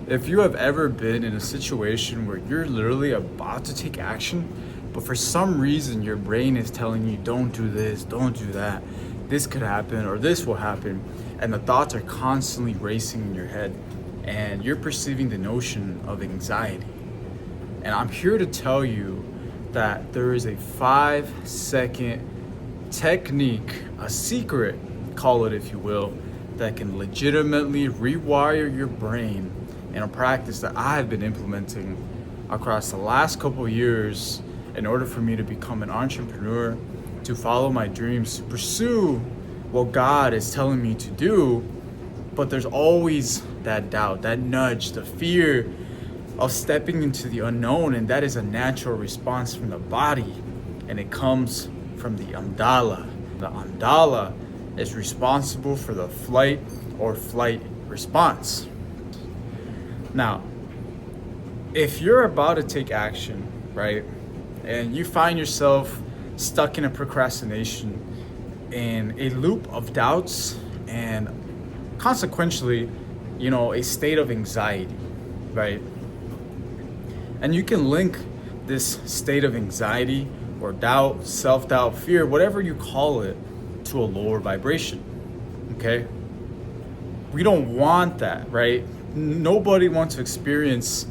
If you have ever been in a situation where you're literally about to take action, but for some reason your brain is telling you, don't do this, don't do that, this could happen, or this will happen, and the thoughts are constantly racing in your head, and you're perceiving the notion of anxiety. And I'm here to tell you that there is a 5-second technique, a secret, call it if you will, that can legitimately rewire your brain in a practice that I have been implementing across the last couple of years in order for me to become an entrepreneur, to follow my dreams, to pursue what God is telling me to do. But there's always that doubt, that nudge, the fear of stepping into the unknown, and that is a natural response from the body, and it comes from the amygdala. The amygdala is responsible for the flight or flight response. Now, if you're about to take action, right, and you find yourself stuck in a procrastination, in a loop of doubts, and consequentially, a state of anxiety, right? And you can link this state of anxiety or doubt, self-doubt, fear, whatever you call it, to a lower vibration, okay? We don't want that, right? Nobody wants to experience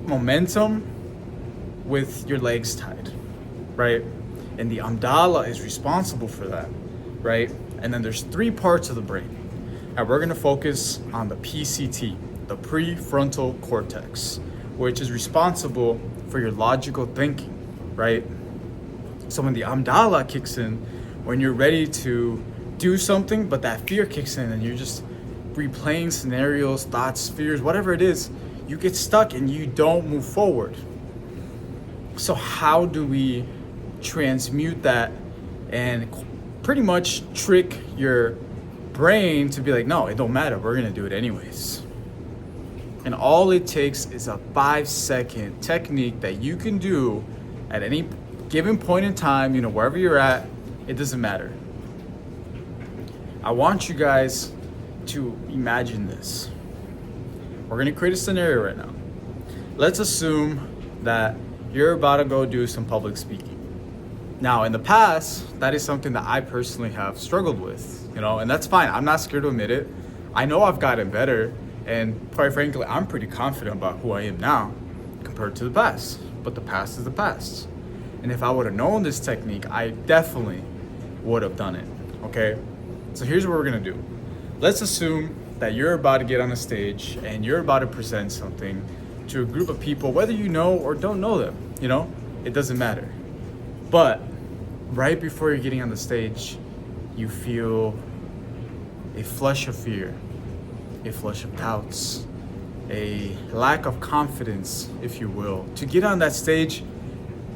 momentum with your legs tied, right? And the amygdala is responsible for that, right? And then there's 3 parts of the brain. And we're gonna focus on the PCT, the prefrontal cortex, which is responsible for your logical thinking, right? So when the amygdala kicks in, when you're ready to do something, but that fear kicks in and you're just replaying scenarios, thoughts, fears, whatever it is, you get stuck and you don't move forward. So how do we transmute that and pretty much trick your brain to be like, no, it don't matter, we're gonna do it anyways? And all it takes is a 5-second technique that you can do at any given point in time, wherever you're at, it doesn't matter. I want you guys to imagine this. We're gonna create a scenario right now. Let's assume that you're about to go do some public speaking. Now, in the past, that is something that I personally have struggled with, and that's fine. I'm not scared to admit it. I know I've gotten better, and quite frankly, I'm pretty confident about who I am now compared to the past. But the past is the past. And if I would have known this technique, I definitely would have done it, okay? So here's what we're gonna do. Let's assume that you're about to get on a stage and you're about to present something to a group of people, whether you know or don't know them, it doesn't matter. But right before you're getting on the stage, you feel a flush of fear, a flush of doubts, a lack of confidence, if you will, to get on that stage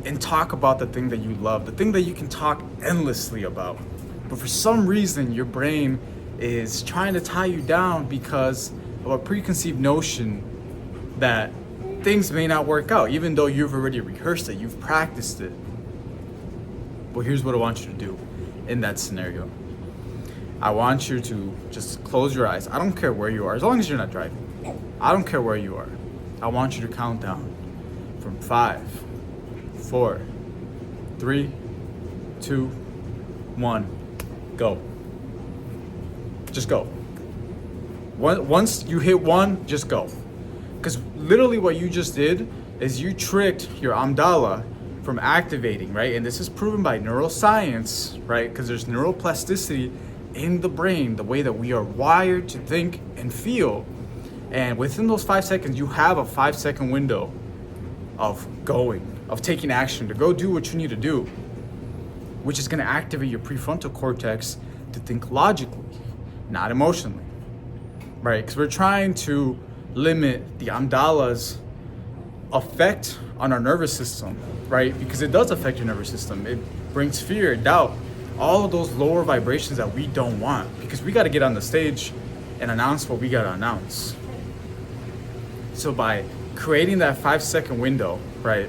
and talk about the thing that you love, the thing that you can talk endlessly about. But for some reason, your brain is trying to tie you down because of a preconceived notion that things may not work out, even though you've already rehearsed it, you've practiced it. Well, here's what I want you to do in that scenario. I want you to just close your eyes. I don't care where you are, as long as you're not driving. I don't care where you are. I want you to count down from 5, 4, 3, 2, 1, go. Just go. Once you hit 1, just go. Because literally what you just did is you tricked your amygdala from activating, right? And this is proven by neuroscience, right? Because there's neuroplasticity in the brain, the way that we are wired to think and feel. And within those 5 seconds, you have a 5-second window of going, of taking action to go do what you need to do, which is going to activate your prefrontal cortex to think logically, not emotionally, right? Because we're trying to limit the amygdala's effect on our nervous system, right? Because it does affect your nervous system. It brings fear, doubt, all of those lower vibrations that we don't want, because we got to get on the stage and announce what we got to announce. So by creating that 5-second window, right,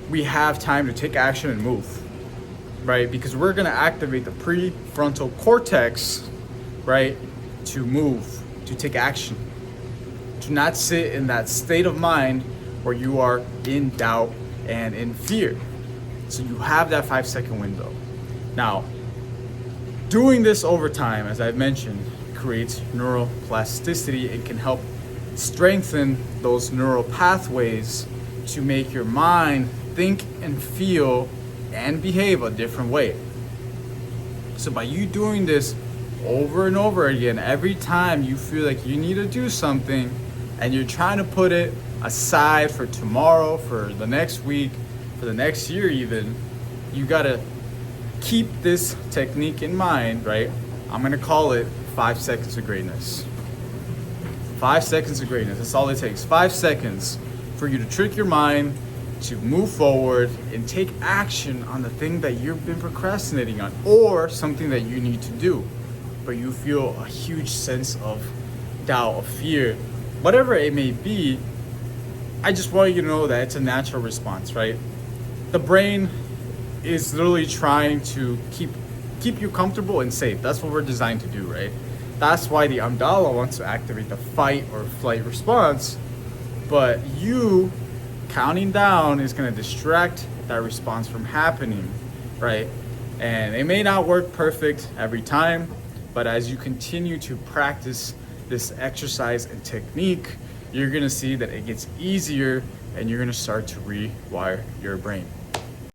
we have time to take action and move, right? Because we're going to activate the prefrontal cortex, right, to move, to take action. Do not sit in that state of mind where you are in doubt and in fear. So you have that 5-second window. Now, doing this over time, as I've mentioned, creates neuroplasticity and can help strengthen those neural pathways to make your mind think and feel and behave a different way. So by you doing this over and over again, every time you feel like you need to do something and you're trying to put it aside for tomorrow, for the next week, for the next year even, you gotta keep this technique in mind, right? I'm gonna call it 5 seconds of greatness. 5 seconds of greatness, that's all it takes. 5 seconds for you to trick your mind to move forward and take action on the thing that you've been procrastinating on, or something that you need to do, but you feel a huge sense of doubt, of fear, whatever it may be. I just want you to know that it's a natural response, right? The brain is literally trying to keep you comfortable and safe. That's what we're designed to do, right? That's why the amygdala wants to activate the fight or flight response, but you counting down is going to distract that response from happening, right? And it may not work perfect every time, but as you continue to practice this exercise and technique, you're going to see that it gets easier and you're going to start to rewire your brain.